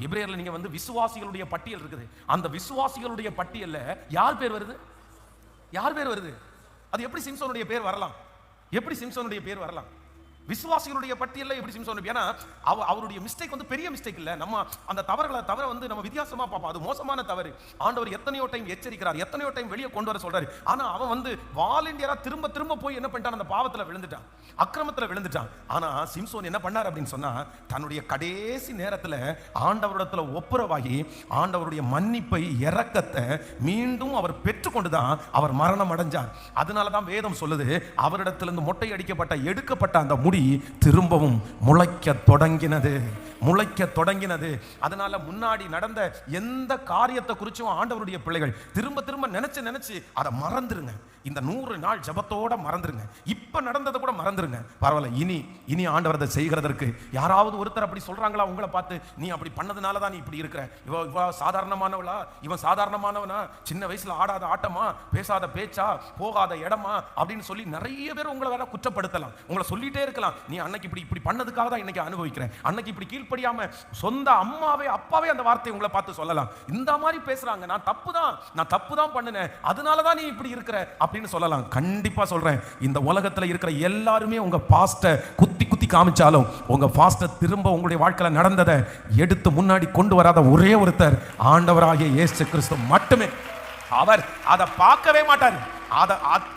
எபிரேயர்ல நீங்க வந்து விசுவாசிகளுடைய பட்டியல் இருக்குது. அந்த விசுவாசிகளுடைய பட்டியல்ல யார் பேர் வருது? யார் பேர் வருது? அது எப்படி சிம்சோனுடைய பேர் வரலாம்? எப்படி சிம்சோனுடைய பேர் வரலாம்? விசுவாசிகளுடைய பட்டியல்ல எப்படி சிம்சோன்? ஏன்னா அவருடைய மிஸ்டேக் வந்து பெரிய மிஸ்டேக் இல்ல. நம்ம அந்த தவற வந்து நம்ம வித்தியாசமா பார்ப்போம். அது மோசமான தவறு. ஆண்டவர் எத்தனையோ டைம் எச்சரிக்கிறார், எத்தனையோ டைம் வெளியே கொண்டு வர சொல்றாரு. ஆனா அவன் வந்து வாலண்டியரா திரும்ப திரும்ப போய் என்ன பண்ணிட்டான்? அந்த பாவத்துல விழுந்துட்டான், அக்கிரமத்துல விழுந்துட்டான். ஆனா சிம்சோன் என்ன பண்ணார் அப்படின்னு சொன்னா, தன்னுடைய கடைசி நேரத்துல ஆண்டவரிடத்துல ஒப்புரவாகி ஆண்டவருடைய மன்னிப்பை, இரக்கத்தை மீண்டும் அவர் பெற்றுக்கொண்டுதான் அவர் மரணம் அடைஞ்சார். அதனாலதான் வேதம் சொல்லுது, அவரிடத்திலிருந்து மொட்டை அடிக்கப்பட்ட எடுக்கப்பட்ட அந்த முடி திரும்பவும் முளைக்க தொடங்கினது, முளைக்க தொடங்கினது. அதனால முன்னாடி நடந்த எந்த காரியத்தை குறிச்சும் ஆண்டவருடைய பிள்ளைகள் திரும்ப திரும்ப நினைச்சு நினைச்சு அதை மறந்துருங்க. இந்த 100 நாள் ஜபத்தோட மறந்துருங்க. இப்ப நடந்ததை கூட மறந்துருங்க. பரவாயில்ல, இனி ஆண்டவர் அதை செய்கிறதற்கு யாராவது ஒருத்தர் அப்படி சொல்றாங்களா உங்களை பார்த்து, நீ அப்படி பண்ணதுனால தான் நீ இப்படி இருக்கிற, இவ சாதாரணமானவளா, இவன் சாதாரணமானவனா, சின்ன வயசுல ஆடாத ஆட்டமா, பேசாத பேச்சா, போகாத இடமா அப்படின்னு சொல்லி நிறைய பேர் உங்களை வேற குற்றப்படுத்தலாம், உங்களை சொல்லிட்டே இருக்கலாம். நீ அன்னைக்கு இப்படி பண்ணதுக்காக தான் இன்னைக்கு அனுபவிக்கிறேன், அன்னைக்கு இப்படி கீழ்ப்படியாம சொந்த அம்மாவே அப்பாவே அந்த வார்த்தையை உங்களை பார்த்து சொல்லலாம். இந்த மாதிரி பேசுறாங்க, நான் தப்பு தான் பண்ணினேன், அதனால தான் நீ இப்படி இருக்கிற அப்படின்னு சொல்லலாம். கண்டிப்பா சொல்றேன், இந்த உலகத்துல இருக்கிற எல்லாருமே உங்க பாஸ்ட குத்தி காமிச்சாலும் உங்க பாஸ்ட திரும்ப உங்களுடைய வாழ்க்கையில நடந்ததை எடுத்து முன்னாடி கொண்டு வராத ஒரே ஒருத்தர் ஆண்டவராகிய இயேசு கிறிஸ்து மட்டுமே. அவர் அதை பார்க்கவே மாட்டார்.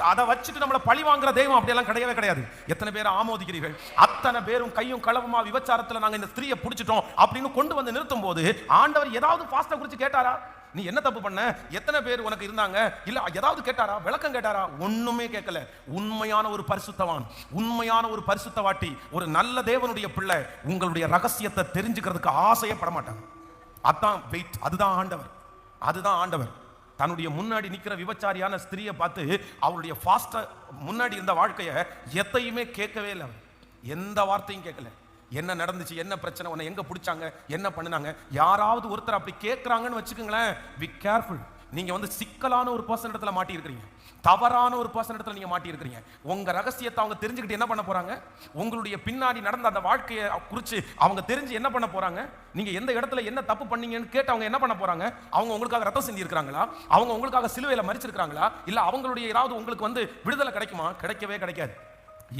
அதை வச்சுட்டு நம்மளை பழி வாங்குற தெய்வம் அப்படியெல்லாம் கிடையவே கிடையாது. எத்தனை பேர் ஆமோதிக்கிறீர்கள்? அத்தனை பேரும் கையும் களவுமா விபச்சாரத்துல நாங்க இந்த ஸ்திரியை பிடிச்சிட்டோம் அப்படின்னு கொண்டு வந்து நிறுத்தும் போது ஆண்டவர் ஏதாவது பாஸ்ட குறித்து கேட்டாரா? நீ என்ன தப்பு பண்ண, எத்தனை பேர் உனக்கு இருந்தாங்க, இல்ல ஏதாவது கேட்டாரா, விளக்கம் கேட்டாரா? ஒண்ணுமே கேட்கல. உண்மையான ஒரு பரிசுத்தவான், உண்மையான ஒரு பரிசுத்தவாட்டி, ஒரு நல்ல தேவனுடைய பிள்ளை உங்களுடைய ரகசியத்தை தெரிஞ்சுக்கிறதுக்கு ஆசையே பட மாட்டாங்க. அதான் வெயிட், அதுதான் ஆண்டவர். தன்னுடைய முன்னாடி நிக்கிற விபச்சாரியான ஸ்திரியை பார்த்து அவருடைய ஃபாஸ்ட முன்னாடி இருந்த வாழ்க்கையை எதையுமே கேட்கவே இல்லை. எந்த வார்த்தையும் கேட்கல. என்ன நடந்துச்சு, என்ன பிரச்சனை, உன்னை எங்க பிடிச்சாங்க, என்ன பண்ணுனாங்க, யாராவது ஒருத்தர் அப்படி கேட்கறாங்கன்னு வச்சுக்கோங்களேன், பி கேர்ஃபுல். நீங்க வந்து சிக்கலான ஒரு பர்சன் இடத்துல மாட்டி இருக்கிறீங்க, தவறான ஒரு பர்சன் இடத்துல நீங்க மாட்டி இருக்கிறீங்க. உங்க ரகசியத்தை அவங்க தெரிஞ்சுக்கிட்டு என்ன பண்ண போறாங்க? உங்களுடைய பின்னாடி நடந்த அந்த வாழ்க்கையை குறித்து அவங்க தெரிஞ்சு என்ன பண்ண போறாங்க? நீங்க எந்த இடத்துல என்ன தப்பு பண்ணீங்கன்னு கேட்டு அவங்க என்ன பண்ண போறாங்க? அவங்க உங்களுக்காக ரத்தம் சிந்தி இருக்கிறாங்களா? அவங்க உங்களுக்காக சிலுவையில மரிச்சிருக்காங்களா? இல்ல அவங்களுடைய ஏதாவது உங்களுக்கு வந்து விடுதலை கிடைக்குமா? கிடைக்கவே கிடைக்காது.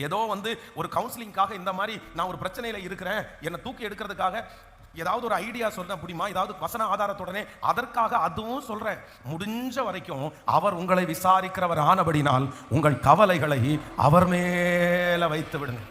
ஏதோ வந்து ஒரு கவுன்சிலிங்காக இந்த மாதிரி நான் ஒரு பிரச்சனையில இருக்கிறேன், என்னை தூக்கி எடுக்கிறதுக்காக ஏதாவது ஒரு ஐடியா சொல்ல முடியுமா? ஏதாவது வசன ஆதாரத்துடனே அதற்காக அதுவும் சொல்றேன். முடிஞ்ச வரைக்கும் அவர் உங்களை விசாரிக்கிறவர் ஆனபடினால் உங்கள் கவலைகளை அவர் மேல வைத்து விடுங்க.